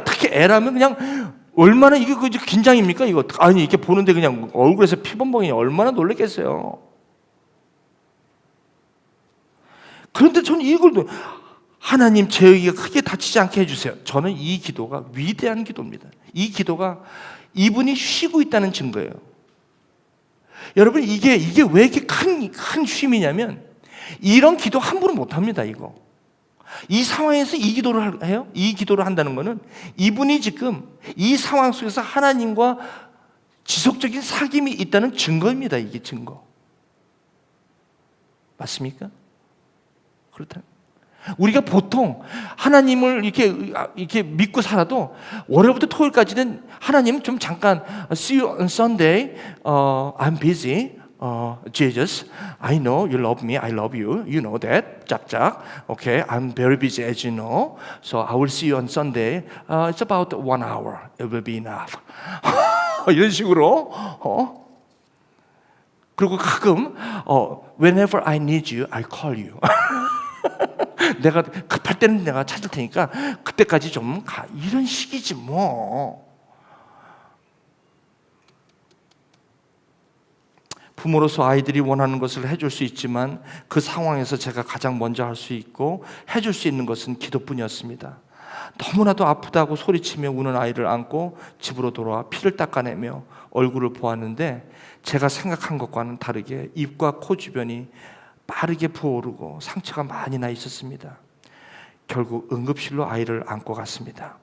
특히 애라면 그냥 얼마나 이게 긴장입니까? 이거 이렇게 보는데 그냥 얼굴에서 피범벅이 얼마나 놀랬겠어요. 그런데 저는 이걸 하나님, 재혁이가 크게 다치지 않게 해주세요. 저는 이 기도가 위대한 기도입니다. 이 기도가 이분이 쉬고 있다는 증거예요. 여러분, 이게 왜 이렇게 큰 쉼이냐면, 이런 기도 함부로 못합니다. 이 상황에서 이 기도를 해요? 이 기도를 한다는 것은 이분이 지금 이 상황 속에서 하나님과 지속적인 사귐이 있다는 증거입니다. 이게 증거. 맞습니까? 그렇다. 우리가 보통 하나님을 이렇게 믿고 살아도 월요일부터 토요일까지는 하나님 좀 잠깐 see you on Sunday, I'm busy, Jesus, I know you love me, I love you, you know that, 짝짝, okay, I'm very busy as you know, so I will see you on Sunday, it's about 1 hour, it will be enough. 이런 식으로 그리고 가끔 whenever I need you, I call you. 내가 급할 때는 내가 찾을 테니까 그때까지 좀 가. 이런 식이지 뭐. 부모로서 아이들이 원하는 것을 해줄 수 있지만 그 상황에서 제가 가장 먼저 할 수 있고 해줄 수 있는 것은 기도뿐이었습니다. 너무나도 아프다고 소리치며 우는 아이를 안고 집으로 돌아와 피를 닦아내며 얼굴을 보았는데, 제가 생각한 것과는 다르게 입과 코 주변이 빠르게 부어오르고 상처가 많이 나 있었습니다. 결국 응급실로 아이를 안고 갔습니다.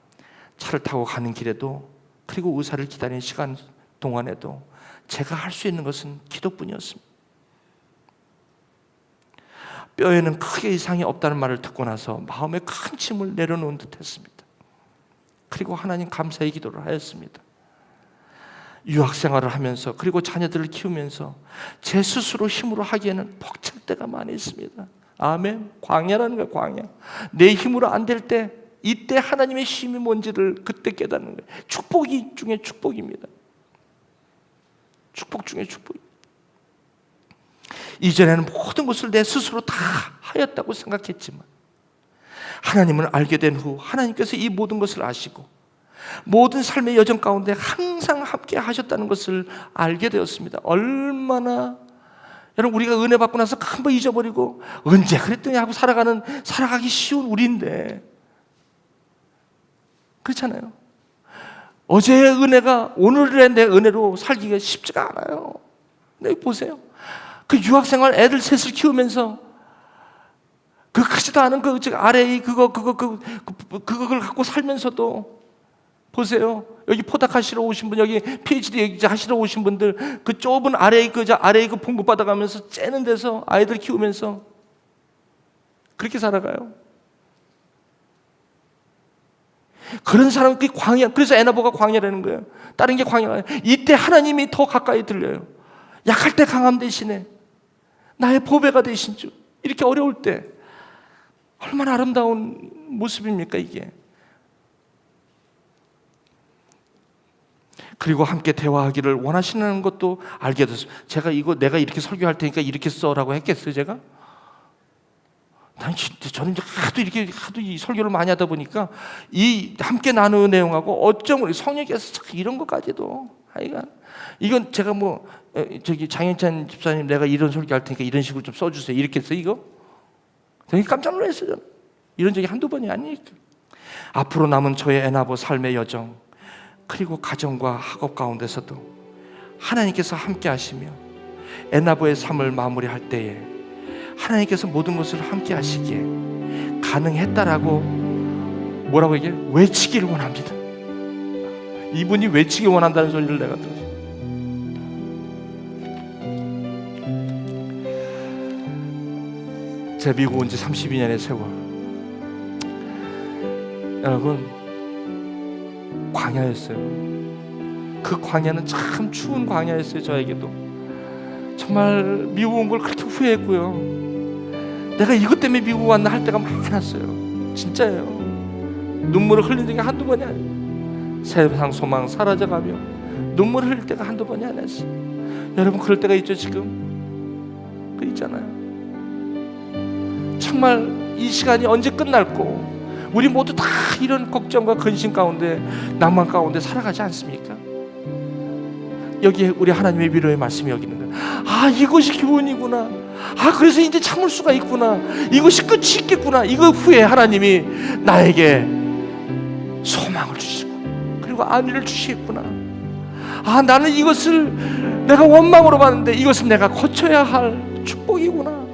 차를 타고 가는 길에도, 그리고 의사를 기다리는 시간 동안에도 제가 할 수 있는 것은 기도뿐이었습니다. 뼈에는 크게 이상이 없다는 말을 듣고 나서 마음에 큰 짐을 내려놓은 듯 했습니다. 그리고 하나님 감사의 기도를 하였습니다. 유학 생활을 하면서, 그리고 자녀들을 키우면서 제 스스로 힘으로 하기에는 벅찰 때가 많이 있습니다. 아멘. 광야라는 거예요, 광야. 내 힘으로 안 될 때, 이때 하나님의 힘이 뭔지를 그때 깨닫는 거예요. 축복이 중에 축복입니다. 축복 중에 축복. 이전에는 모든 것을 내 스스로 다 하였다고 생각했지만, 하나님을 알게 된 후 하나님께서 이 모든 것을 아시고 모든 삶의 여정 가운데 항상 함께 하셨다는 것을 알게 되었습니다. 얼마나, 여러분, 우리가 은혜 받고 나서 한번 잊어버리고 언제 그랬더니 하고 살아가기 쉬운 우리인데, 그렇잖아요. 어제의 은혜가 오늘의 내 은혜로 살기가 쉽지가 않아요. 근데 보세요. 그 유학생활 애들 셋을 키우면서 그 크지도 않은 그 RA 그걸 갖고 살면서도 보세요. 여기 포닥하시러 오신 분, 여기 PhD 하시러 오신 분들, 그 좁은 RA 그 봉급 받아가면서 째는 데서 아이들 키우면서 그렇게 살아가요. 그런 사람은 그 광야, 그래서 에나보가 광야라는 거예요. 다른 게 광야가 아니에요. 이때 하나님이 더 가까이 들려요. 약할 때 강함 대신에 나의 보배가 되신 주. 이렇게 어려울 때 얼마나 아름다운 모습입니까 이게. 그리고 함께 대화하기를 원하시는 것도 알게 됐어요. 제가 내가 이렇게 설교할 테니까 이렇게 써라고 했겠어요 제가? 저는 이제 하도 이 설교를 많이 하다 보니까 이 함께 나누는 내용하고 어쩜 우리 성역에서 이런 것까지도 하여간 이건 제가 장현찬 집사님 내가 이런 설교할 테니까 이런 식으로 좀 써주세요 이렇게 써 이거? 되게 깜짝 놀랐어요 저는. 이런 적이 한두 번이 아니니까. 앞으로 남은 저의 에나보 삶의 여정 그리고 가정과 학업 가운데서도 하나님께서 함께 하시며 에나보의 삶을 마무리할 때에 하나님께서 모든 것을 함께 하시기에 가능했다라고 뭐라고 얘기해? 외치기를 원합니다. 이분이 외치기 원한다는 소리를 내가 들었어요. 제 미국 온 지 32년의 세월, 여러분 광야였어요. 그 광야는 참 추운 광야였어요. 저에게도 정말 미국 온 걸 그렇게 후회했고요. 내가 이것 때문에 미국 왔나 할 때가 많았어요. 진짜예요. 눈물을 흘린 적이 한두 번이 아니에요. 세상 소망 사라져가며 눈물을 흘릴 때가 한두 번이 아니었어요. 여러분 그럴 때가 있죠 지금? 그 있잖아요. 정말 이 시간이 언제 끝날고 우리 모두 다 이런 걱정과 근심 가운데 낭만 가운데 살아가지 않습니까? 여기에 우리 하나님의 위로의 말씀이 여기 있는 거예요. 아 이것이 교훈이구나. 아 그래서 이제 참을 수가 있구나. 이것이 끝이 있겠구나. 이거 후에 하나님이 나에게 소망을 주시고 그리고 안위를 주시겠구나. 아 나는 이것을 내가 원망으로 봤는데 이것은 내가 거쳐야 할 축복이구나.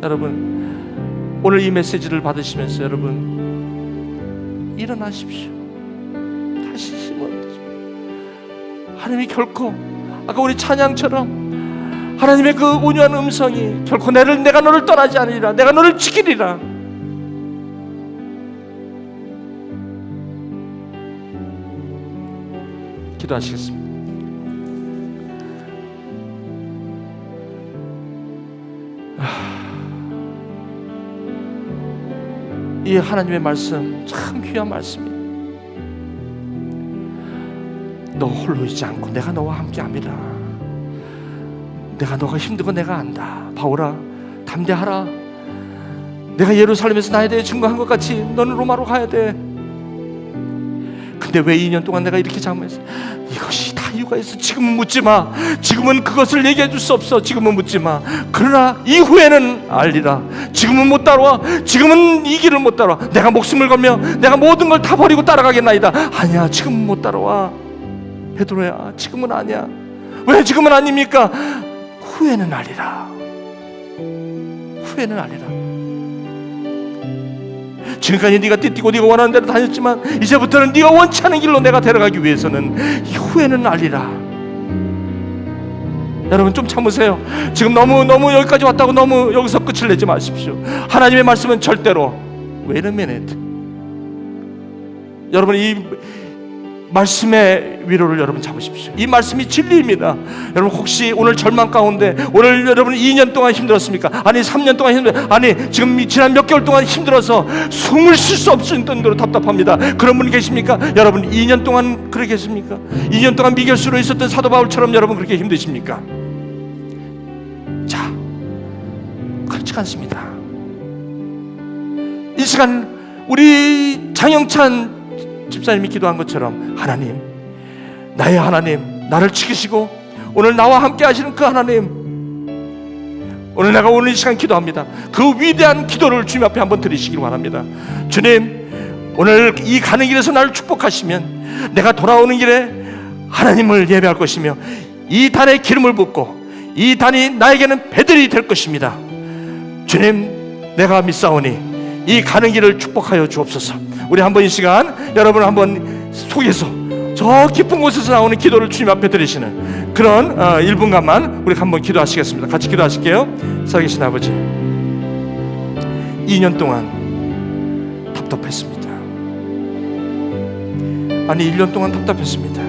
여러분 오늘 이 메시지를 받으시면서 여러분 일어나십시오. 다시 힘을 얻으십시오. 하나님이 결코 아까 우리 찬양처럼 하나님의 그 온유한 음성이 결코 내가 너를 떠나지 않으리라. 내가 너를 지키리라. 기도하시겠습니다. 이 하나님의 말씀 참 귀한 말씀이에요. 너 홀로 있지 않고 내가 너와 함께합니다. 내가 너가 힘든 거 내가 안다. 바울아 담대하라. 내가 예루살렘에서 나에 대해 증거한 것 같이 너는 로마로 가야 돼. 근데 왜 2년 동안 내가 이렇게 장모했어? 이것이 다 이유가 있어. 지금은 묻지 마. 지금은 그것을 얘기해 줄 수 없어. 지금은 묻지 마. 그러나 이후에는 알리라. 지금은 못 따라와. 지금은 이 길을 못 따라와. 내가 목숨을 걸며 내가 모든 걸 다 버리고 따라가겠나이다. 아니야 지금은 못 따라와. 베드로야 지금은 아니야. 왜 지금은 아닙니까? 후에는 알리라. 후에는 알리라. 지금까지 네가 띠띠고 네가 원하는 대로 다녔지만 이제부터는 네가 원치 않은 길로 내가 데려가기 위해서는 후에는 알리라. 여러분 좀 참으세요. 지금 너무 여기까지 왔다고 너무 여기서 끝을 내지 마십시오. 하나님의 말씀은 절대로 Wait a minute. 여러분 이 말씀의 위로를 여러분 잡으십시오. 이 말씀이 진리입니다. 여러분 혹시 오늘 절망 가운데 오늘 여러분 2년 동안 힘들었습니까? 아니 3년 동안 아니 지금 지난 몇 개월 동안 힘들어서 숨을 쉴 수 없을 정도로 답답합니다. 그런 분 계십니까? 여러분 2년 동안 그렇게 계십니까? 2년 동안 미결수로 있었던 사도 바울처럼 여러분 그렇게 힘드십니까? 자, 그렇지 않습니다. 이 시간 우리 장영찬 집사님이 기도한 것처럼 하나님, 나의 하나님, 나를 지키시고 오늘 나와 함께 하시는 그 하나님, 오늘 내가 오늘 이 시간 기도합니다. 그 위대한 기도를 주님 앞에 한번 드리시길 바랍니다. 주님, 오늘 이 가는 길에서 나를 축복하시면 내가 돌아오는 길에 하나님을 예배할 것이며 이 단에 기름을 붓고 이 단이 나에게는 배들이 될 것입니다. 주님, 내가 믿사오니 이 가는 길을 축복하여 주옵소서. 우리 한번 이 시간 여러분 한번 속에서 저 깊은 곳에서 나오는 기도를 주님 앞에 드리시는 그런 1분간만 우리 한번 기도하시겠습니다. 같이 기도하실게요. 살아계신 아버지, 2년 동안 답답했습니다. 아니 1년 동안 답답했습니다.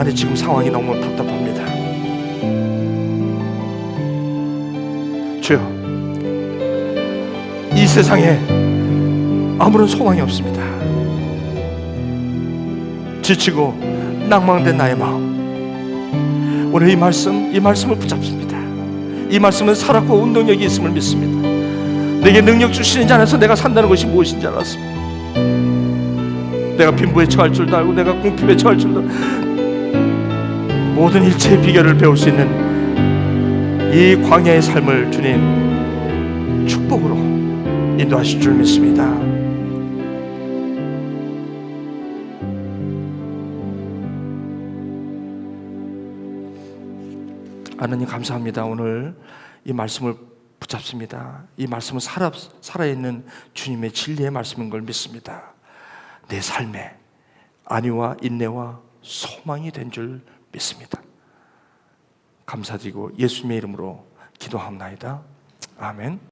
아니 지금 상황이 너무 답답합니다. 주여, 이 세상에 아무런 소망이 없습니다. 지치고 낭망된 나의 마음, 오늘 이 말씀을 붙잡습니다. 이 말씀은 살았고 운동력이 있음을 믿습니다. 내게 능력 주시는 자 안에서 내가 산다는 것이 무엇인지 알았습니다. 내가 빈부에 처할 줄도 알고 내가 궁핍에 처할 줄도 알고 모든 일체의 비결을 배울 수 있는 이 광야의 삶을 주님 축복으로 인도하실 줄 믿습니다. 하나님 감사합니다. 오늘 이 말씀을 붙잡습니다. 이 말씀은 살아있는 주님의 진리의 말씀인 걸 믿습니다. 내 삶에 안위와 인내와 소망이 된 줄 믿습니다. 감사드리고 예수님의 이름으로 기도합나이다. 아멘.